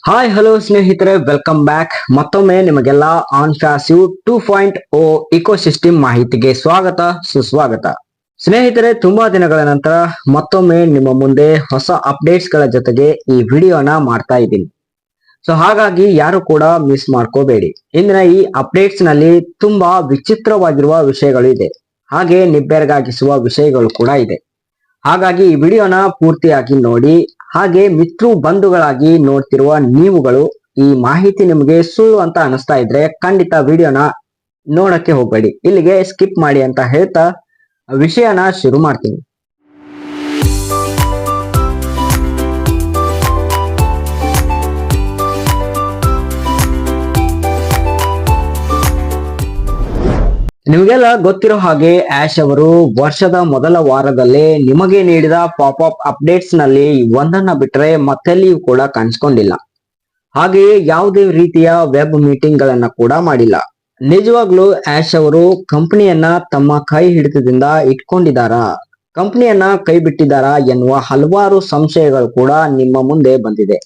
Hi hello ಸ್ನೇಹಿತರೆ, welcome back. ಮತ್ತೊಮ್ಮೆ ನಿಮಗೆಲ್ಲ ಆನ್ ಫ್ಯಾಸಿವ್ 2.0 ಇಕೋಸಿಸ್ಟಮ್ ಮಾಹಿತಿಗೆ ಸ್ವಾಗತ ಸುಸ್ವಾಗತ. ಸ್ನೇಹಿತರೆ, ತುಂಬಾ ದಿನಗಳ ನಂತರ ಮತ್ತೊಮ್ಮೆ ನಿಮ್ಮ ಮುಂದೆ ಹೊಸ ಅಪ್ಡೇಟ್ಸ್ ಗಳ ಜೊತೆಗೆ ಈ ವಿಡಿಯೋನ ಮಾಡ್ತಾ ಇದ್ದೀನಿ. ಸೊ ಹಾಗಾಗಿ ಯಾರು ಕೂಡ ಮಿಸ್ ಮಾಡ್ಕೋಬೇಡಿ. ಇಂದಿನ ಈ ಅಪ್ಡೇಟ್ಸ್ ನಲ್ಲಿ ತುಂಬಾ ವಿಚಿತ್ರವಾಗಿರುವ ವಿಷಯಗಳು ಇದೆ, ಹಾಗೆ ನಿಬ್ಬೆರಗಾಗಿಸುವ ವಿಷಯಗಳು ಕೂಡ ಇದೆ. ಹಾಗಾಗಿ ಈ ವಿಡಿಯೋನ ಪೂರ್ತಿಯಾಗಿ ನೋಡಿ. ಹಾಗೆ ಮಿತ್ರ ಬಂಧುಗಳಾಗಿ ನೋಡ್ತಿರುವ ನೀವುಗಳು ಈ ಮಾಹಿತಿ ನಿಮಗೆ ಸುಳ್ಳು ಅಂತ ಅನಿಸ್ತಾ ಇದ್ರೆ ಖಂಡಿತ ವಿಡಿಯೋನ ನೋಡಕ್ಕೆ ಹೋಗ್ಬೇಡಿ, ಇಲ್ಲಿಗೆ ಸ್ಕಿಪ್ ಮಾಡಿ ಅಂತ ಹೇಳ್ತಾ ವಿಷಯನ ಶುರು ಮಾಡ್ತೀನಿ. ನಿಮಗೆಲ್ಲ ಗೊತ್ತಿರೋ ಹಾಗೆ ಆಶ್ ಅವರು ವರ್ಷದ ಮೊದಲ ವಾರದಲ್ಲೇ ನಿಮಗೆ ನೀಡಿದ ಪಾಪ್ ಅಪ್ಡೇಟ್ಸ್ ನಲ್ಲಿ ಒಂದನ್ನ ಬಿಟ್ರೆ ಮತ್ತೆಲ್ಲಿಯೂ ಕೂಡ ಕಾಣಿಸ್ಕೊಂಡಿಲ್ಲ. ಹಾಗೆಯೇ ಯಾವುದೇ ರೀತಿಯ ವೆಬ್ ಮೀಟಿಂಗ್ ಗಳನ್ನ ಕೂಡ ಮಾಡಿಲ್ಲ. ನಿಜವಾಗ್ಲೂ ಆಶ್ ಅವರು ಕಂಪನಿಯನ್ನ ತಮ್ಮ ಕೈ ಹಿಡಿತದಿಂದ ಇಟ್ಕೊಂಡಿದ್ದಾರಾ, ಕಂಪನಿಯನ್ನ ಕೈ ಬಿಟ್ಟಿದ್ದಾರಾ ಎನ್ನುವ ಹಲವಾರು ಸಂಶಯಗಳು ಕೂಡ ನಿಮ್ಮ ಮುಂದೆ ಬಂದಿದೆ.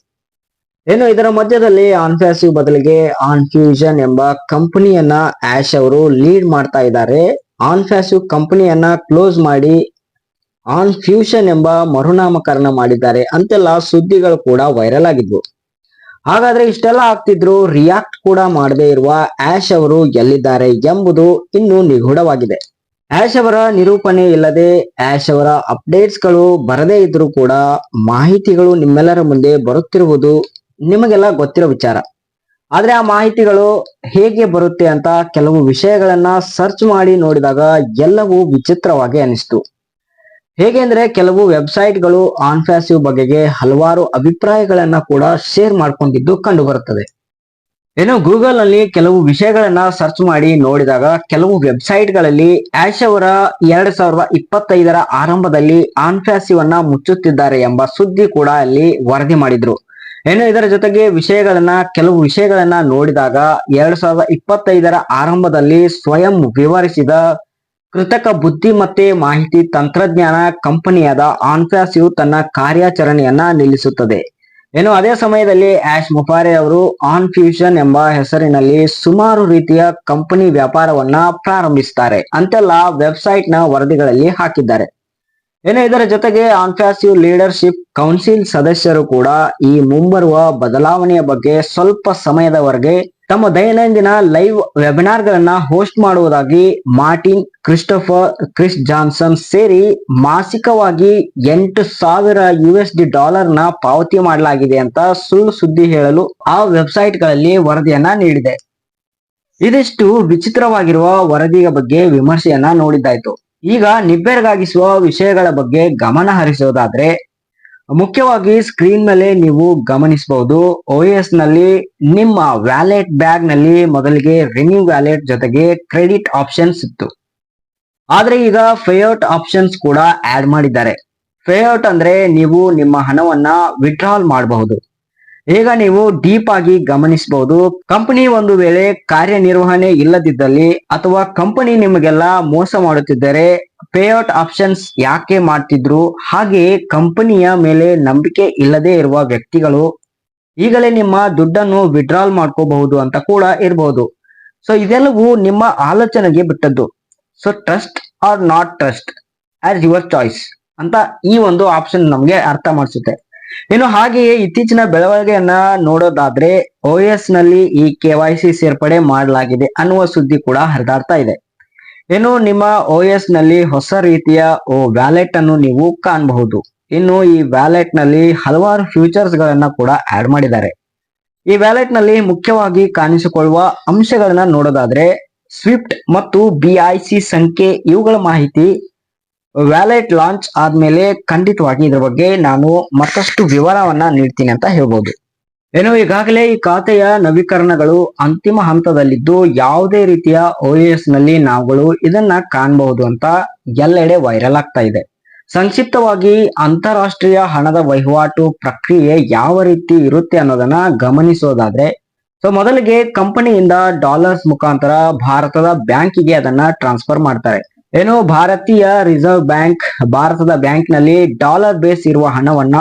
ಇದರ ಮಧ್ಯದಲ್ಲಿ ಆನ್ಫ್ಯಾಸಿವ್ ಬದಲಿಗೆ ಆನ್ಫ್ಯೂಷನ್ ಎಂಬ ಕಂಪನಿಯನ್ನ ಆಶ್ ಅವರು ಲೀಡ್ ಮಾಡ್ತಾ ಇದ್ದಾರೆ. ಆನ್ಫ್ಯಾಸಿವ್ ಕಂಪನಿಯನ್ನ ಕ್ಲೋಸ್ ಮಾಡಿ ಆನ್ಫ್ಯೂಷನ್ ಎಂಬ ಮರುನಾಮಕರಣ ಮಾಡಿದ್ದಾರೆ ಅಂತೆಲ್ಲ ಸುದ್ದಿಗಳು ಕೂಡ ವೈರಲ್ ಆಗಿದ್ವು. ಹಾಗಾದ್ರೆ ಇಷ್ಟೆಲ್ಲ ಆಗ್ತಿದ್ರು ರಿಯಾಕ್ಟ್ ಕೂಡ ಮಾಡದೇ ಇರುವ ಆಶ್ ಅವರು ಎಲ್ಲಿದ್ದಾರೆ ಎಂಬುದು ಇನ್ನೂ ನಿಗೂಢವಾಗಿದೆ. ಆಶ್ ಅವರ ನಿರೂಪಣೆ ಇಲ್ಲದೆ ಆಶ್ ಅವರ ಅಪ್ಡೇಟ್ಸ್ ಗಳು ಬರದೇ ಇದ್ರೂ ಕೂಡ ಮಾಹಿತಿಗಳು ನಿಮ್ಮೆಲ್ಲರ ಮುಂದೆ ಬರುತ್ತಿರುವುದು ನಿಮಗೆಲ್ಲ ಗೊತ್ತಿರೋ ವಿಚಾರ. ಆದ್ರೆ ಆ ಮಾಹಿತಿಗಳು ಹೇಗೆ ಬರುತ್ತೆ ಅಂತ ಕೆಲವು ವಿಷಯಗಳನ್ನ ಸರ್ಚ್ ಮಾಡಿ ನೋಡಿದಾಗ ಎಲ್ಲವೂ ವಿಚಿತ್ರವಾಗಿ ಅನಿಸ್ತು. ಹೇಗೆ ಅಂದ್ರೆ ಕೆಲವು ವೆಬ್ಸೈಟ್ಗಳು ಆನ್ಫ್ಯಾಸಿವ್ ಬಗೆಗೆ ಹಲವಾರು ಅಭಿಪ್ರಾಯಗಳನ್ನ ಕೂಡ ಶೇರ್ ಮಾಡ್ಕೊಂಡಿದ್ದು ಕಂಡು ಬರುತ್ತದೆ. ಗೂಗಲ್ ನಲ್ಲಿ ಕೆಲವು ವಿಷಯಗಳನ್ನ ಸರ್ಚ್ ಮಾಡಿ ನೋಡಿದಾಗ ಕೆಲವು ವೆಬ್ಸೈಟ್ಗಳಲ್ಲಿ ಆಶ್ ಅವರ 2025ರ ಆರಂಭದಲ್ಲಿ ಆನ್ಫ್ಯಾಸಿವ್ ಅನ್ನ ಮುಚ್ಚುತ್ತಿದ್ದಾರೆ ಎಂಬ ಸುದ್ದಿ ಕೂಡ ಅಲ್ಲಿ ವರದಿ ಮಾಡಿದ್ರು. ಇದರ ಜೊತೆಗೆ ಕೆಲವು ವಿಷಯಗಳನ್ನ ನೋಡಿದಾಗ 2025ರ ಆರಂಭದಲ್ಲಿ ಸ್ವಯಂ ವಿವರಿಸಿದ ಕೃತಕ ಬುದ್ಧಿಮತ್ತೆ ಮಾಹಿತಿ ತಂತ್ರಜ್ಞಾನ ಕಂಪನಿಯಾದ ಆನ್ಫ್ಯಾಸಿವ್ ತನ್ನ ಕಾರ್ಯಾಚರಣೆಯನ್ನ ನಿಲ್ಲಿಸುತ್ತದೆ. ಅದೇ ಸಮಯದಲ್ಲಿ ಆಶ್ ಮುಫಾರೆ ಅವರು ಆನ್ಫ್ಯೂಷನ್ ಎಂಬ ಹೆಸರಿನಲ್ಲಿ ಸುಮಾರು ರೀತಿಯ ಕಂಪನಿ ವ್ಯಾಪಾರವನ್ನ ಪ್ರಾರಂಭಿಸುತ್ತಾರೆ ಅಂತೆಲ್ಲ ವೆಬ್ಸೈಟ್ ನ ವರದಿಗಳಲ್ಲಿ ಹಾಕಿದ್ದಾರೆ. ಇದರ ಜೊತೆಗೆ ಆನ್ಫ್ಯಾಸಿವ್ ಲೀಡರ್ಶಿಪ್ ಕೌನ್ಸಿಲ್ ಸದಸ್ಯರು ಕೂಡ ಈ ಮುಂಬರುವ ಬದಲಾವಣೆಯ ಬಗ್ಗೆ ಸ್ವಲ್ಪ ಸಮಯದವರೆಗೆ ತಮ್ಮ ದೈನಂದಿನ ಲೈವ್ ವೆಬಿನಾರ್ ಗಳನ್ನ ಹೋಸ್ಟ್ ಮಾಡುವುದಾಗಿ ಮಾರ್ಟಿನ್ ಕ್ರಿಸ್ಟೋಫರ್ ಕ್ರಿಸ್ ಜಾನ್ಸನ್ ಸೇರಿ ಮಾಸಿಕವಾಗಿ $8,000 ನ ಪಾವತಿ ಮಾಡಲಾಗಿದೆ ಅಂತ ಸುಳ್ಳು ಸುದ್ದಿ ಹೇಳಲು ಆ ವೆಬ್ಸೈಟ್ ಗಳಲ್ಲಿ ವರದಿಯನ್ನ ನೀಡಿದೆ. ಇದಿಷ್ಟು ವಿಚಿತ್ರವಾಗಿರುವ ವರದಿಯ ಬಗ್ಗೆ ವಿಮರ್ಶೆಯನ್ನ ನೋಡಿದ್ದಾಯ್ತು. ಈಗ ನಿಬ್ಬೆರಗಾಗಿಸುವ ವಿಷಯಗಳ ಬಗ್ಗೆ ಗಮನ ಹರಿಸೋದಾದ್ರೆ ಮುಖ್ಯವಾಗಿ ಸ್ಕ್ರೀನ್ ಮೇಲೆ ನೀವು ಗಮನಿಸಬಹುದು. OS ನಲ್ಲಿ ನಿಮ್ಮ ವ್ಯಾಲೆಟ್ ಬ್ಯಾಗ್ ನಲ್ಲಿ ಮೊದಲಿಗೆ ರಿನ್ಯೂ ವ್ಯಾಲೆಟ್ ಜೊತೆಗೆ ಕ್ರೆಡಿಟ್ ಆಪ್ಷನ್ಸ್ ಇತ್ತು. ಆದ್ರೆ ಈಗ ಪೇಔಟ್ ಆಪ್ಷನ್ಸ್ ಕೂಡ ಆಡ್ ಮಾಡಿದ್ದಾರೆ. ಪೇಔಟ್ ಅಂದ್ರೆ ನೀವು ನಿಮ್ಮ ಹಣವನ್ನ ವಿಡ್ರಾಲ್ ಮಾಡಬಹುದು. ಈಗ ನೀವು ಡೀಪ್ ಆಗಿ ಗಮನಿಸಬಹುದು, ಕಂಪನಿ ಒಂದು ವೇಳೆ ಕಾರ್ಯನಿರ್ವಹಣೆ ಇಲ್ಲದಿದ್ದಲ್ಲಿ ಅಥವಾ ಕಂಪನಿ ನಿಮಗೆಲ್ಲ ಮೋಸ ಮಾಡುತ್ತಿದ್ದರೆ ಪೇಔಟ್ ಆಪ್ಷನ್ಸ್ ಯಾಕೆ ಮಾಡ್ತಿದ್ರು, ಹಾಗೆಯೇ ಕಂಪನಿಯ ಮೇಲೆ ನಂಬಿಕೆ ಇಲ್ಲದೆ ಇರುವ ವ್ಯಕ್ತಿಗಳು ಈಗಲೇ ನಿಮ್ಮ ದುಡ್ಡನ್ನು ವಿಡ್ರಾಲ್ ಮಾಡ್ಕೋಬಹುದು ಅಂತ ಕೂಡ ಇರಬಹುದು. ಸೊ ಇದೆಲ್ಲವೂ ನಿಮ್ಮ ಆಲೋಚನೆಗೆ ಬಿಟ್ಟದ್ದು. So trust or not trust as your choice ಅಂತ ಈ ಒಂದು ಆಪ್ಷನ್ ನಮ್ಗೆ ಅರ್ಥ ಮಾಡಿಸುತ್ತೆ. ಹಾಗೆಯೇ ಇತ್ತೀಚಿನ ಬೆಳವಣಿಗೆಯನ್ನ ನೋಡೋದಾದ್ರೆ OS ನಲ್ಲಿ ಈ KYC ಸೇರ್ಪಡೆ ಮಾಡಲಾಗಿದೆ ಅನ್ನುವ ಸುದ್ದಿ ಕೂಡ ಹರಿದಾಡ್ತಾ ಇದೆ. ನಿಮ್ಮ OS ನಲ್ಲಿ ಹೊಸ ರೀತಿಯ ವ್ಯಾಲೆಟ್ ಅನ್ನು ನೀವು ಕಾಣಬಹುದು. ಈ ವ್ಯಾಲೆಟ್ ನಲ್ಲಿ ಹಲವಾರು ಫ್ಯೂಚರ್ಸ್ ಗಳನ್ನ ಕೂಡ ಆಡ್ ಮಾಡಿದ್ದಾರೆ. ಈ ವ್ಯಾಲೆಟ್ ನಲ್ಲಿ ಮುಖ್ಯವಾಗಿ ಕಾಣಿಸಿಕೊಳ್ಳುವ ಅಂಶಗಳನ್ನ ನೋಡೋದಾದ್ರೆ ಸ್ವಿಫ್ಟ್ ಮತ್ತು BIC ಸಂಖ್ಯೆ ಇವುಗಳ ಮಾಹಿತಿ ವ್ಯಾಲೆಟ್ ಲಾಂಚ್ ಆದ್ಮೇಲೆ ಖಂಡಿತವಾಗಿ ಇದ್ರ ಬಗ್ಗೆ ನಾನು ಮತ್ತಷ್ಟು ವಿವರವನ್ನ ನೀಡ್ತೀನಿ ಅಂತ ಹೇಳ್ಬೋದು. ಈಗಾಗಲೇ ಈ ಖಾತೆಯ ನವೀಕರಣಗಳು ಅಂತಿಮ ಹಂತದಲ್ಲಿದ್ದು ಯಾವುದೇ ರೀತಿಯ OS ನಲ್ಲಿ ನಾವುಗಳು ಇದನ್ನ ಕಾಣಬಹುದು ಅಂತ ಎಲ್ಲೆಡೆ ವೈರಲ್ ಆಗ್ತಾ ಇದೆ. ಸಂಕ್ಷಿಪ್ತವಾಗಿ ಅಂತಾರಾಷ್ಟ್ರೀಯ ಹಣದ ವಹಿವಾಟು ಪ್ರಕ್ರಿಯೆ ಯಾವ ರೀತಿ ಇರುತ್ತೆ ಅನ್ನೋದನ್ನ ಗಮನಿಸೋದಾದ್ರೆ ಮೊದಲಿಗೆ ಕಂಪನಿಯಿಂದ ಡಾಲರ್ಸ್ ಮುಖಾಂತರ ಭಾರತದ ಬ್ಯಾಂಕಿಗೆ ಅದನ್ನ ಟ್ರಾನ್ಸ್ಫರ್ ಮಾಡ್ತಾರೆ. ಏನು ಭಾರತೀಯ ರಿಸರ್ವ್ ಬ್ಯಾಂಕ್ ಭಾರತದ ಬ್ಯಾಂಕ್ ನಲ್ಲಿ ಡಾಲರ್ ಬೇಸ್ ಇರುವ ಹಣವನ್ನ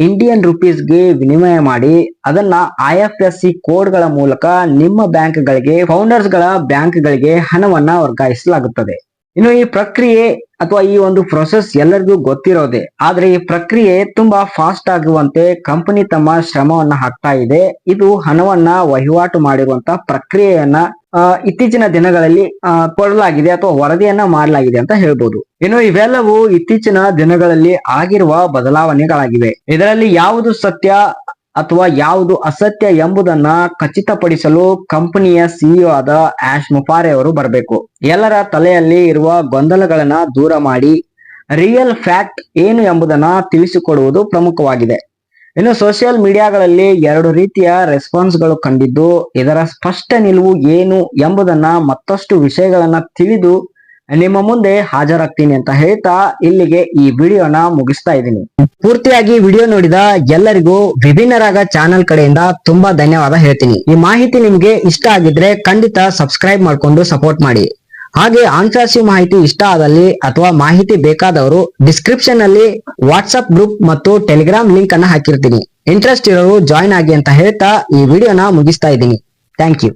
ಇಂಡಿಯನ್ ರುಪೀಸ್ಗೆ ವಿನಿಮಯ ಮಾಡಿ ಅದನ್ನ IFSC ಕೋಡ್ಗಳ ಮೂಲಕ ನಿಮ್ಮ ಬ್ಯಾಂಕ್ಗಳಿಗೆ ಫೌಂಡರ್ಸ್ ಗಳ ಬ್ಯಾಂಕ್ಗಳಿಗೆ ಹಣವನ್ನ ವರ್ಗಾಯಿಸಲಾಗುತ್ತದೆ. ಇನ್ನು ಈ ಪ್ರಕ್ರಿಯೆ ಅಥವಾ ಈ ಒಂದು ಪ್ರೊಸೆಸ್ ಎಲ್ಲರಿಗೂ ಗೊತ್ತಿರೋದೆ, ಆದ್ರೆ ಈ ಪ್ರಕ್ರಿಯೆ ತುಂಬಾ ಫಾಸ್ಟ್ ಆಗುವಂತೆ ಕಂಪನಿ ತಮ್ಮ ಶ್ರಮವನ್ನ ಹಾಕ್ತಾ ಇದೆ. ಇದು ಹಣವನ್ನ ವಹಿವಾಟು ಮಾಡಿರುವಂತ ಪ್ರಕ್ರಿಯೆಯನ್ನ ಇತ್ತೀಚಿನ ದಿನಗಳಲ್ಲಿ ಕೊಡಲಾಗಿದೆ ಅಥವಾ ವರದಿಯನ್ನ ಮಾಡಲಾಗಿದೆ ಅಂತ ಹೇಳ್ಬೋದು. ಇನ್ನು ಇವೆಲ್ಲವೂ ಇತ್ತೀಚಿನ ದಿನಗಳಲ್ಲಿ ಆಗಿರುವ ಬದಲಾವಣೆಗಳಾಗಿವೆ. ಇದರಲ್ಲಿ ಯಾವುದು ಸತ್ಯ ಅಥವಾ ಯಾವುದು ಅಸತ್ಯ ಎಂಬುದನ್ನ ಖಚಿತಪಡಿಸಲು ಕಂಪನಿಯ CEO ಆದ ಆಶ್ ಮುಫಾರೆ ಅವರು ಬರಬೇಕು. ಎಲ್ಲರ ತಲೆಯಲ್ಲಿ ಇರುವ ಗೊಂದಲಗಳನ್ನ ದೂರ ಮಾಡಿ ರಿಯಲ್ ಫ್ಯಾಕ್ಟ್ ಏನು ಎಂಬುದನ್ನ ತಿಳಿಸಿಕೊಡುವುದು ಪ್ರಮುಖವಾಗಿದೆ. ಇನ್ನು ಸೋಷಿಯಲ್ ಮೀಡಿಯಾಗಳಲ್ಲಿ 2 ರೀತಿಯ ರೆಸ್ಪಾನ್ಸ್ಗಳು ಕಂಡಿದ್ದು, ಇದರ ಸ್ಪಷ್ಟ ನಿಲುವು ಏನು ಎಂಬುದನ್ನ ಮತ್ತಷ್ಟು ವಿಷಯಗಳನ್ನ ತಿಳಿದು ನಿಮ್ಮ ಮುಂದೆ ಹಾಜರಾಗ್ತೀನಿ ಅಂತ ಹೇಳ್ತಾ ಇಲ್ಲಿಗೆ ಈ ವಿಡಿಯೋನ ಮುಗಿಸ್ತಾ ಇದ್ದೀನಿ. ಪೂರ್ತಿಯಾಗಿ ವಿಡಿಯೋ ನೋಡಿದ ಎಲ್ಲರಿಗೂ ವಿಭಿನ್ನ ರಾಗ ಚಾನೆಲ್ ಕಡೆಯಿಂದ ತುಂಬಾ ಧನ್ಯವಾದ ಹೇಳ್ತೀನಿ. ಈ ಮಾಹಿತಿ ನಿಮ್ಗೆ ಇಷ್ಟ ಆಗಿದ್ರೆ ಖಂಡಿತ ಸಬ್ಸ್ಕ್ರೈಬ್ ಮಾಡ್ಕೊಂಡು ಸಪೋರ್ಟ್ ಮಾಡಿ. ಹಾಗೆ ಆನ್ಸರ್ಸಿವ್ ಮಾಹಿತಿ ಇಷ್ಟ ಆದಲ್ಲಿ ಅಥವಾ ಮಾಹಿತಿ ಬೇಕಾದವರು ಡಿಸ್ಕ್ರಿಪ್ಷನ್ ಅಲ್ಲಿ ವಾಟ್ಸ್ಆಪ್ ಗ್ರೂಪ್ ಮತ್ತು ಟೆಲಿಗ್ರಾಮ್ ಲಿಂಕ್ ಅನ್ನ ಹಾಕಿರ್ತೀನಿ. ಇಂಟ್ರೆಸ್ಟ್ ಇರೋರು ಜಾಯಿನ್ ಆಗಿ ಅಂತ ಹೇಳ್ತಾ ಈ ವಿಡಿಯೋನ ಮುಗಿಸ್ತಾ ಇದ್ದೀನಿ. Thank you.